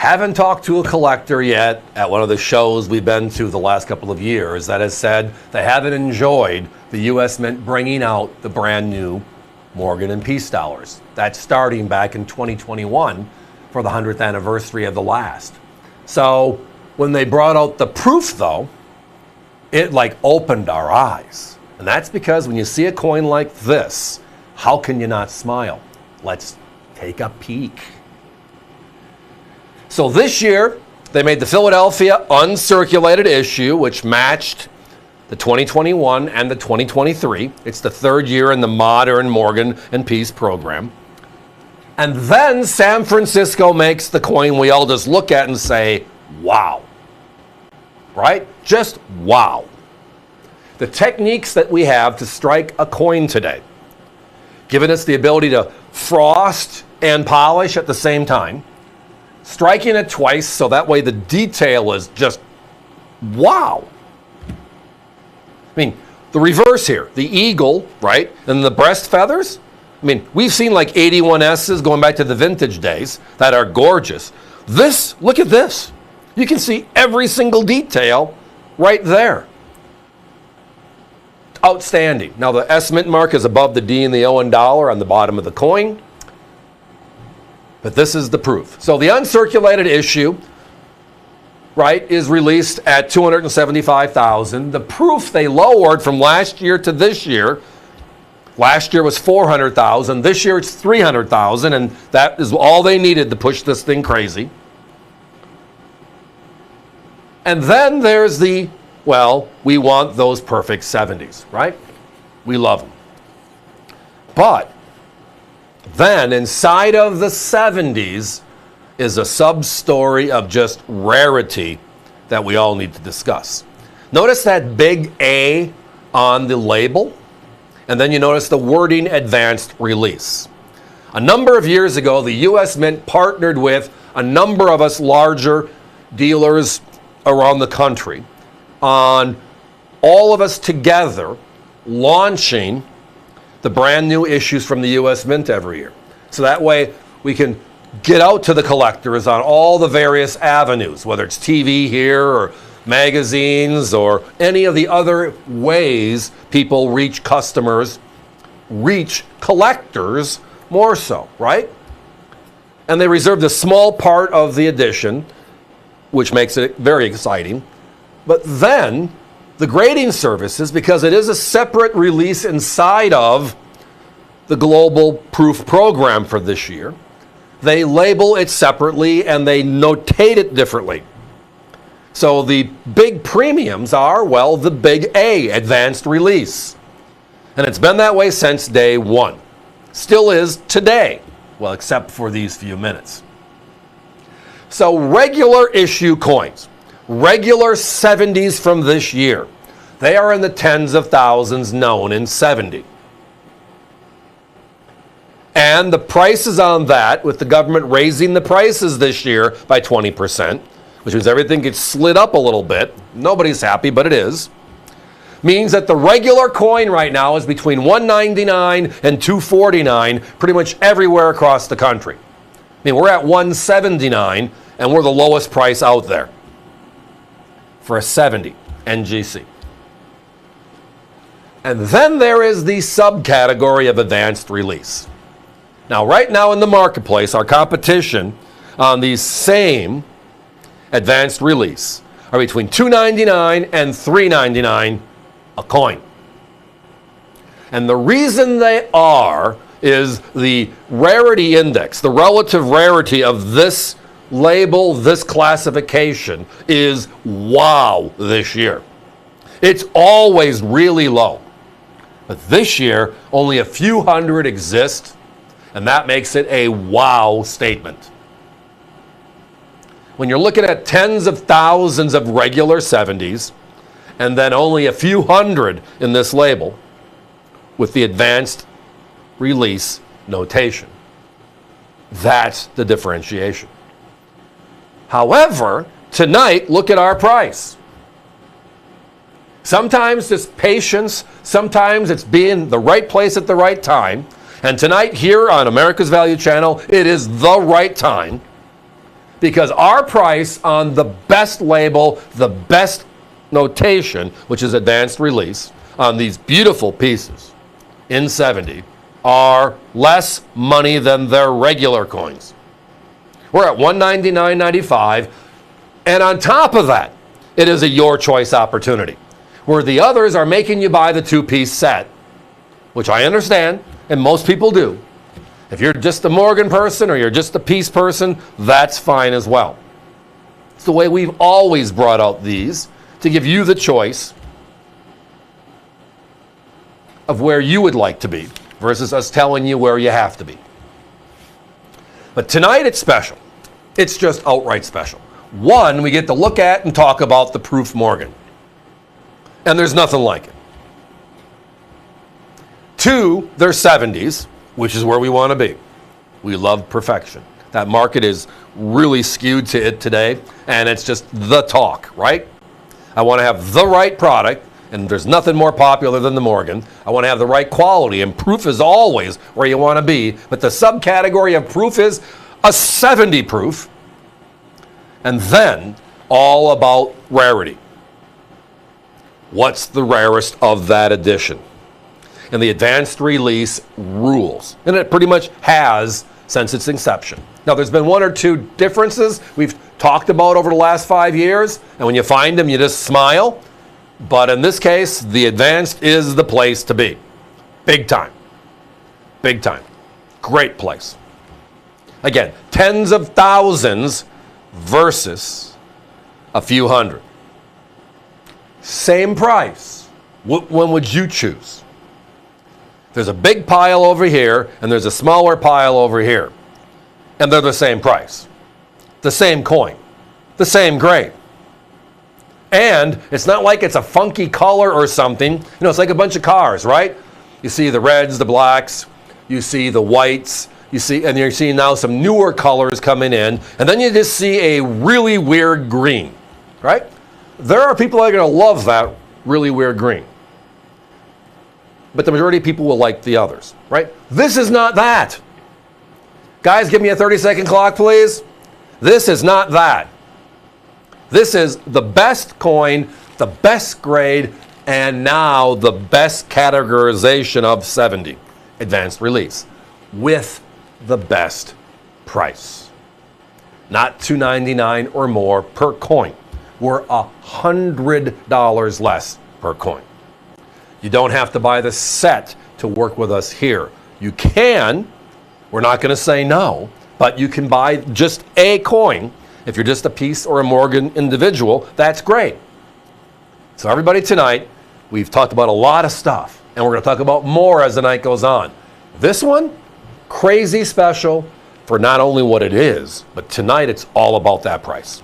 haven't talked to a collector yet at one of the shows we've been to the last couple of years that has said they haven't enjoyed the U.S. Mint bringing out the brand new Morgan and Peace dollars. That's starting back in 2021 for the 100th anniversary of the last. So when they brought out the proof, though, it like opened our eyes. And that's because when you see a coin like this, how can you not smile? Let's take a peek. So this year, they made the Philadelphia uncirculated issue, which matched the 2021 and the 2023. It's the third year in the modern Morgan and Peace program. And then San Francisco makes the coin we all just look at and say, wow. Right? Just wow. The techniques that we have to strike a coin today, giving us the ability to frost and polish at the same time, striking it twice so that way the detail is just wow. I mean, the reverse here, the eagle, right, and the breast feathers. I mean, we've seen like 81S's going back to the vintage days that are gorgeous. This, look at this. You can see every single detail right there. Outstanding. Now the S Mint mark is above the D and the O and dollar on the bottom of the coin. But this is the proof. So the uncirculated issue, right, is released at $275,000. The proof they lowered from last year to this year. Last year was $400,000. This year it's $300,000, and that is all they needed to push this thing crazy. And then there's the, well, we want those perfect 70s, right? We love them. But then inside of the 70s is a sub-story of just rarity that we all need to discuss. Notice that big A on the label, and then you notice the wording advanced release. A number of years ago, the U.S. Mint partnered with a number of us larger dealers around the country on all of us together launching the brand new issues from the U.S. Mint every year. So that way we can get out to the collectors on all the various avenues, whether it's TV here or magazines or any of the other ways people reach customers, reach collectors more so, right? And they reserved a small part of the edition, which makes it very exciting. But then the grading services, because it is a separate release inside of the global proof program for this year, they label it separately and they notate it differently. So the big premiums are, well, the big A, advanced release. And it's been that way since day one. Still is today, well, except for these few minutes. So regular issue coins, regular 70s from this year, they are in the tens of thousands known in 70. And the prices on that, with the government raising the prices this year by 20%, which means everything gets slid up a little bit, nobody's happy, but it is, means that the regular coin right now is between $199 and $249 pretty much everywhere across the country. I mean, we're at $179, and we're the lowest price out there for a 70 NGC. And then there is the subcategory of advanced release. Now, right now in the marketplace, our competition on these same advanced release are between $299 and $399 a coin. And the reason they are is the rarity index, the relative rarity of this label, this classification is wow this year. It's always really low. But this year, only a few hundred exist, and that makes it a wow statement. When you're looking at tens of thousands of regular 70s, and then only a few hundred in this label with the advanced release notation, that's the differentiation. However, tonight, look at our price. Sometimes it's patience, sometimes it's being the right place at the right time. And tonight here on America's Value Channel, it is the right time because our price on the best label, the best notation, which is advanced release, on these beautiful pieces in 70 are less money than their regular coins. We're at $199.95, and on top of that, it is a your choice opportunity, where the others are making you buy the two-piece set, which I understand, and most people do. If you're just a Morgan person or you're just a piece person, that's fine as well. It's the way we've always brought out these, to give you the choice of where you would like to be versus us telling you where you have to be. But tonight it's special. It's just outright special. One, we get to look at and talk about the Proof Morgan. And there's nothing like it. Two, they're 70s, which is where we want to be. We love perfection. That market is really skewed to it today, and it's just the talk, right? I want to have the right product, and there's nothing more popular than the Morgan. I want to have the right quality, and Proof is always where you want to be, but the subcategory of Proof is a 70 proof, and then all about rarity. What's the rarest of that edition? And the advanced release rules, and it pretty much has since its inception. Now, there's been one or two differences we've talked about over the last 5 years, and when you find them, you just smile. But in this case, the advanced is the place to be. Big time. Big time. Great place. Again, tens of thousands versus a few hundred. Same price. When would you choose? There's a big pile over here, and there's a smaller pile over here. And they're the same price. The same coin. The same grade. And it's not like it's a funky color or something. You know, it's like a bunch of cars, right? You see the reds, the blacks, you see the whites, and you're seeing now some newer colors coming in, and then you just see a really weird green, right? There are people that are going to love that really weird green. But the majority of people will like the others, right? This is not that. Guys, give me a 30-second clock, please. This is not that. This is the best coin, the best grade, and now the best categorization of 70 advanced release with the best price. Not $299 or more per coin. We're $100 less per coin. You don't have to buy the set to work with us here. You can, we're not going to say no, but you can buy just a coin. If you're just a piece or a Morgan individual, that's great. So everybody, tonight, we've talked about a lot of stuff, and we're going to talk about more as the night goes on. This one, crazy special for not only what it is, but tonight it's all about that price.